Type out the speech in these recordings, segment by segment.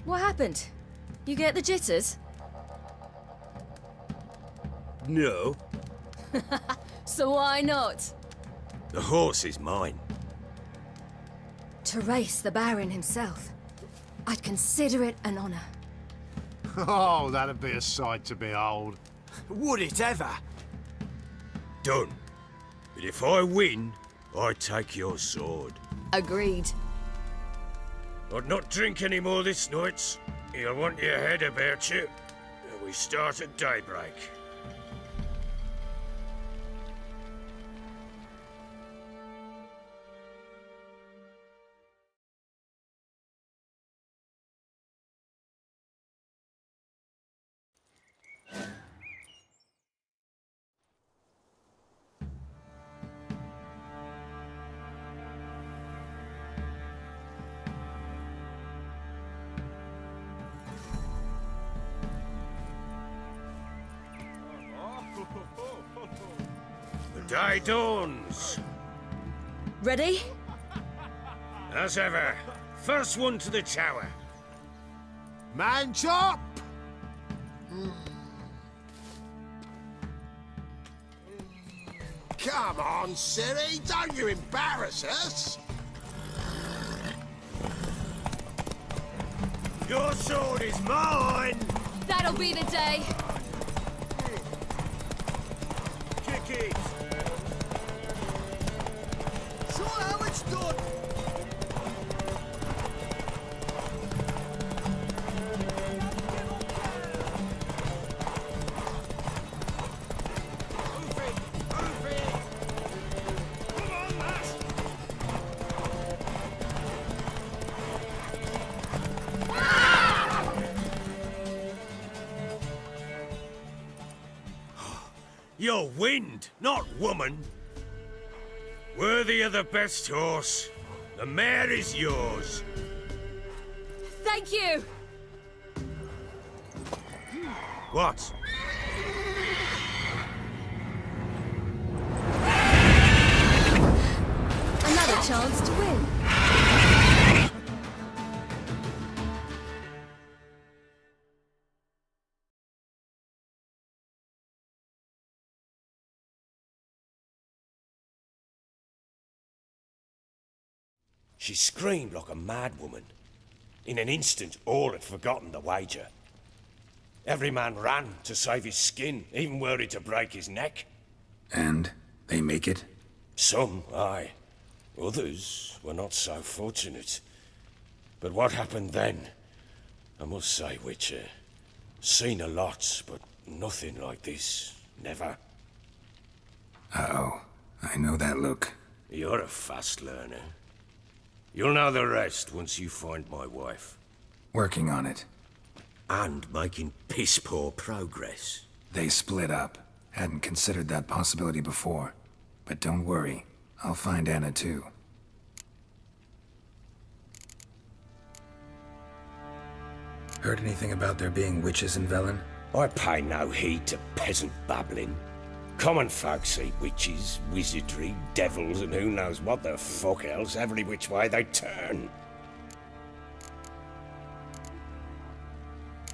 What happened? You get the jitters? No, So why not? the horse is mine. To race the Baron himself. I'd consider it an honor. Oh, that'd be a sight to behold. Would it ever? Done. But if I win, I take your sword. Agreed. I'd not drink any more this night. You'll want your head about you. We start at daybreak. The day dawns. Ready? As ever, first one to the tower. Man chop! Come on, Ciri, don't you embarrass us! Your sword is mine! That'll be the day. Kick it! Show how it's done! Move it! Move it! Come on, lass! You're wind, not woman. Worthy of the best horse. The mare is yours. Thank you! What? Another chance to win. She screamed like a mad woman. In an instant, all had forgotten the wager. Every man ran to save his skin, even were it to break his neck. And they make it? Some, aye. Others were not so fortunate. But what happened then? I must say, Witcher, seen a lot, but nothing like this. Never. Uh-oh. I know that look. You're a fast learner. You'll know the rest once you find my wife. Working on it. And making piss-poor progress. They split up. Hadn't considered that possibility before. But don't worry. I'll find Anna too. Heard anything about there being witches in Velen? I pay no heed to peasant babbling. Common folks eat witches, wizardry, devils, and who knows what the fuck else every which way they turn.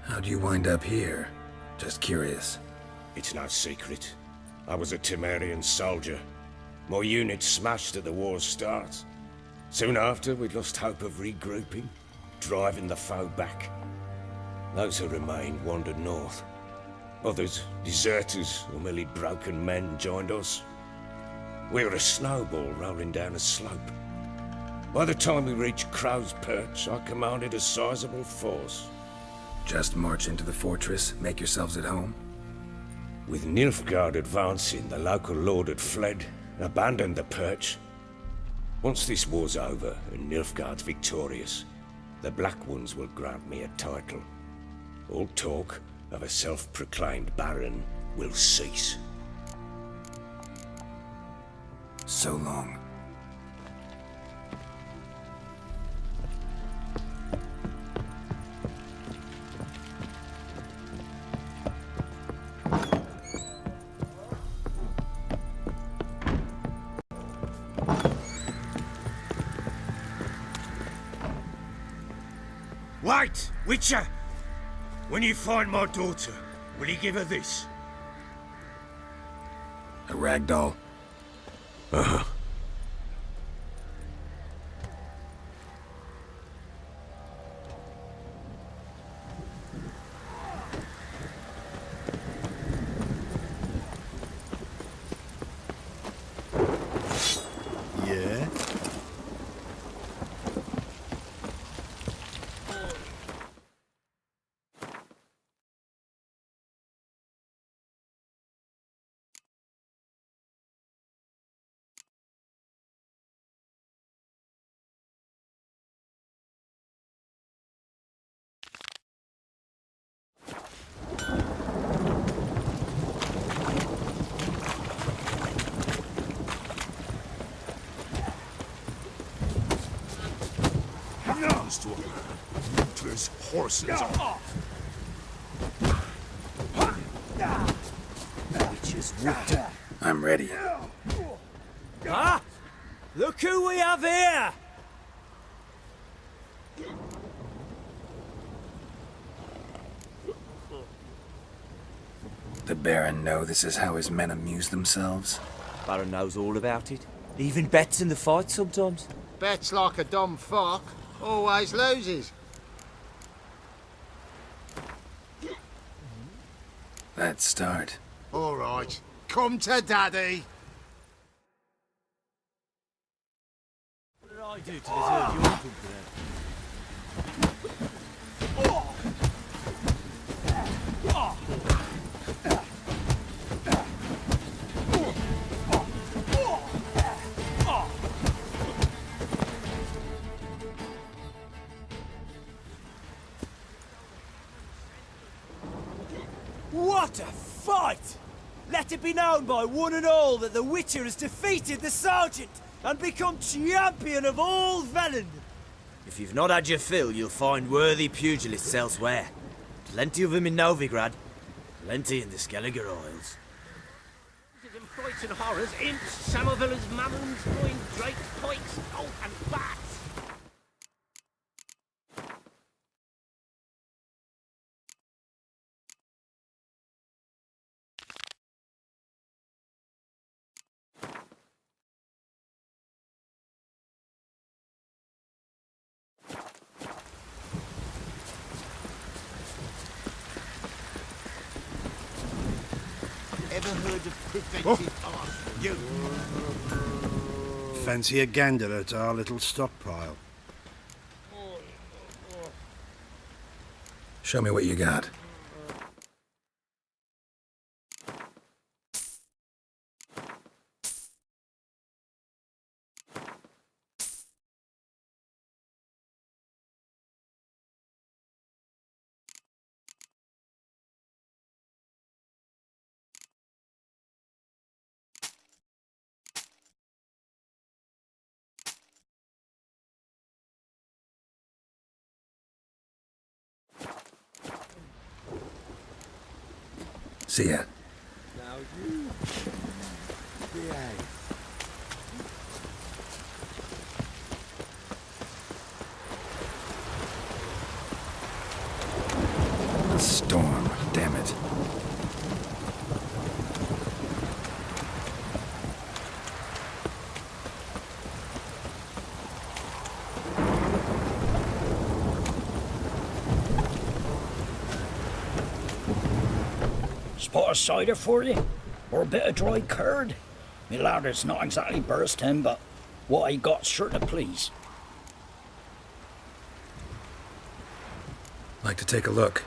How'd you wind up here? Just curious. It's no secret. I was a Temerian soldier. My unit smashed at the war's start. Soon after, we'd lost hope of regrouping, driving the foe back. Those who remained wandered north. Others, deserters or merely broken men, joined us. We were a snowball rolling down a slope. By the time we reached Crow's Perch, I commanded a sizable force. Just march into the fortress, make yourselves at home? With Nilfgaard advancing, the local lord had fled, abandoned the Perch. Once this war's over and Nilfgaard's victorious, the Black Ones will grant me a title. All talk of a self-proclaimed Baron will cease. So long. Wait! Witcher! When you find my daughter, will you give her this? A rag doll? Uh-huh. Yeah? To his horses. Witches whooped. I'm ready. Ah! Look who we have here! The Baron know this is how his men amuse themselves? Baron knows all about it. Even bets in the fight sometimes. Bets like a dumb fuck. Always loses. Let's start. All right. Come to Daddy. What did I do to deserve your company? What a fight! Let it be known by one and all that the Witcher has defeated the Sergeant and become champion of all Velen. If you've not had your fill, you'll find worthy pugilists elsewhere. Plenty of them in Novigrad, plenty in the Skelliger Isles. And frights and horrors, imps, Samovillers, mammons, loin drakes, pikes, oh, and bats. Ever heard of preventive arson? You. Fancy a gander at our little stockpile. Show me what you got. See ya. Now you behave. A storm, damn it. Spot of cider for you? Or a bit of dry curd? Me lad, it's not exactly bursting, but what I got's sure to please. Like to take a look.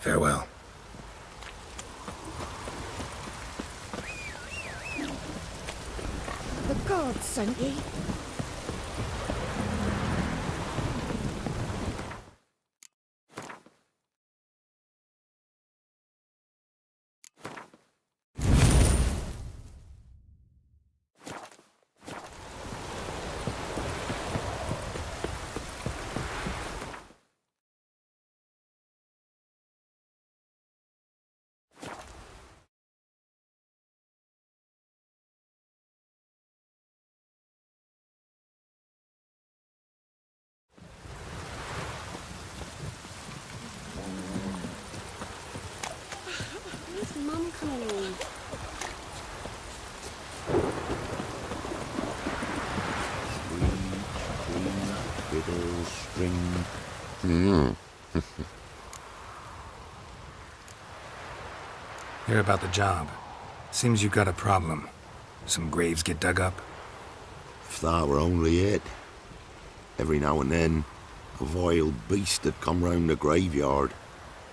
Farewell. The gods sent ye. Hear about the job. Seems you got a problem. Some graves get dug up? If that were only it. Every now and then, a vile beast would come round the graveyard,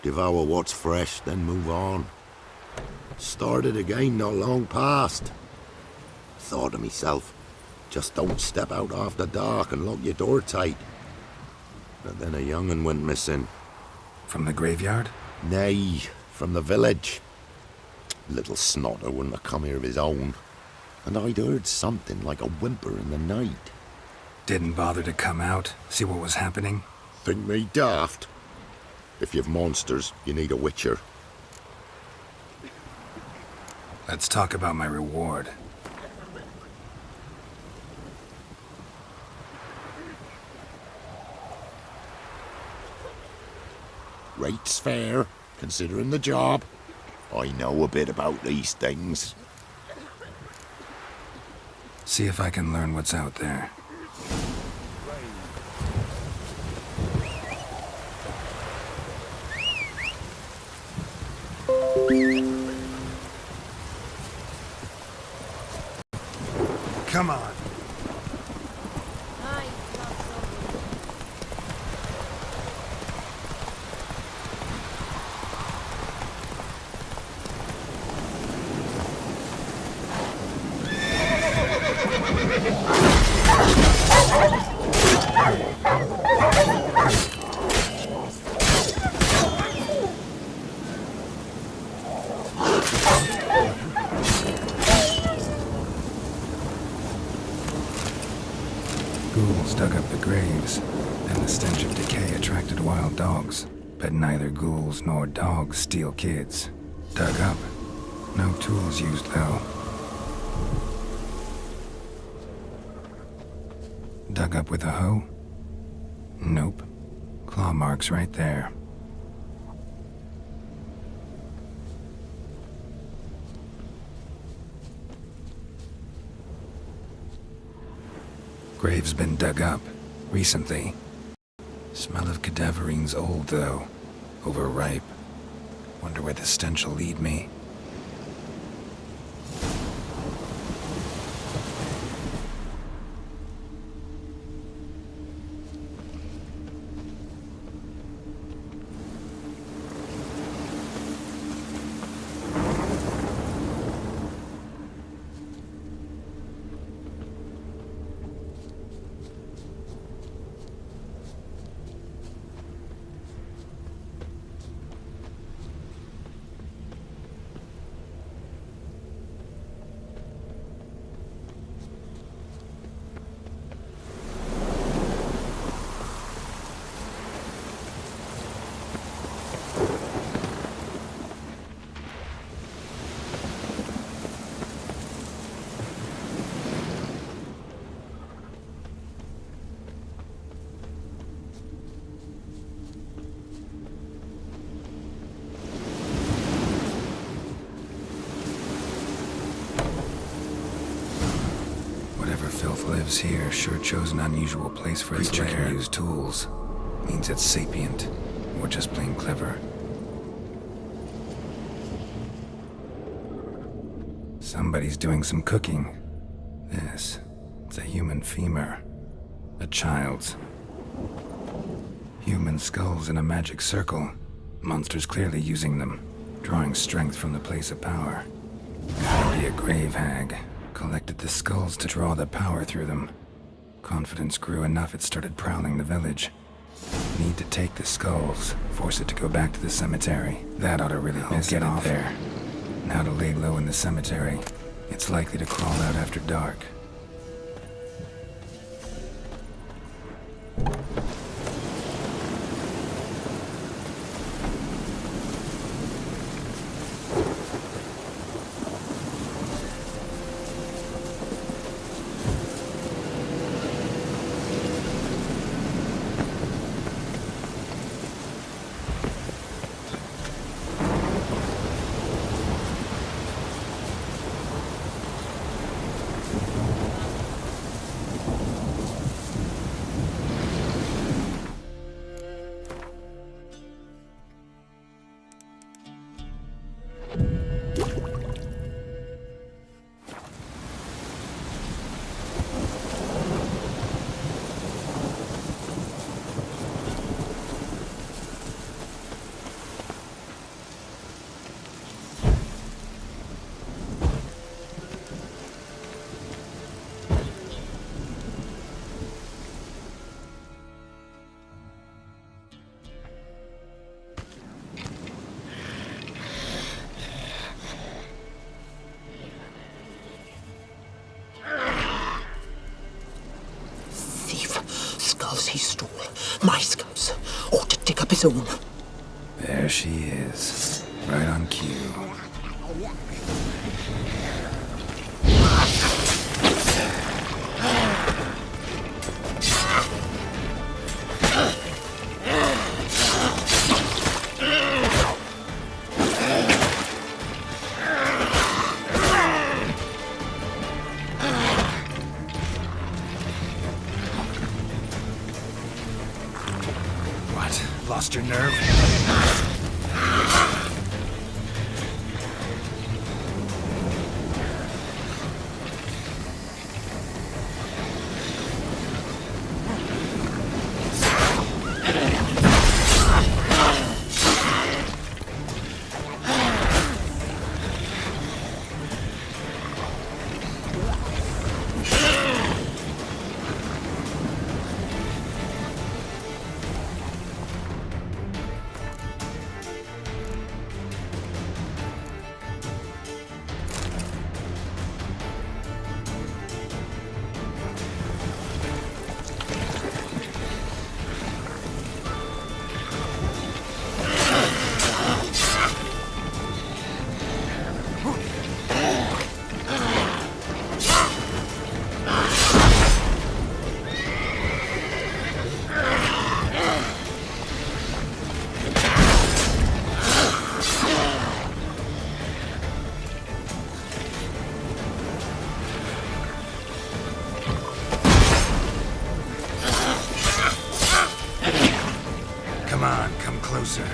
devour what's fresh, then move on. Started again not long past. Thought to myself, just don't step out after dark and lock your door tight. But then a young'un went missing. From the graveyard? Nay, from the village. Little snotter wouldn't have come here of his own. And I'd heard something like a whimper in the night. Didn't bother to come out, see what was happening? Think me daft? If you've monsters, you need a witcher. Let's talk about my reward. Rate's fair, considering the job. I know a bit about these things. See if I can learn what's out there. Come on. Ghouls dug up the graves, and the stench of decay attracted wild dogs. But neither ghouls nor dogs steal kids. Dug up. No tools used, though. Dug up with a hoe? Nope. Claw marks right there. Grave's been dug up. Recently. Smell of cadaverine's old, though. Overripe. Wonder where the stench will lead me. Whatever filth lives here sure chose an unusual place for its lair. Can use tools. Means it's sapient, or just plain clever. Somebody's doing some cooking. It's a human femur. A child's. Human skulls in a magic circle. Monsters clearly using them, drawing strength from the place of power. Gotta be a grave hag. Collected the skulls to draw the power through them. Confidence grew enough it started prowling the village. Need to take the skulls, force it to go back to the cemetery. That ought to really get off there. Now to lay low in the cemetery. It's likely to crawl out after dark. My scouts ought to take up his own. There she is. Right on cue. What? Lost your nerve? Come on, come closer.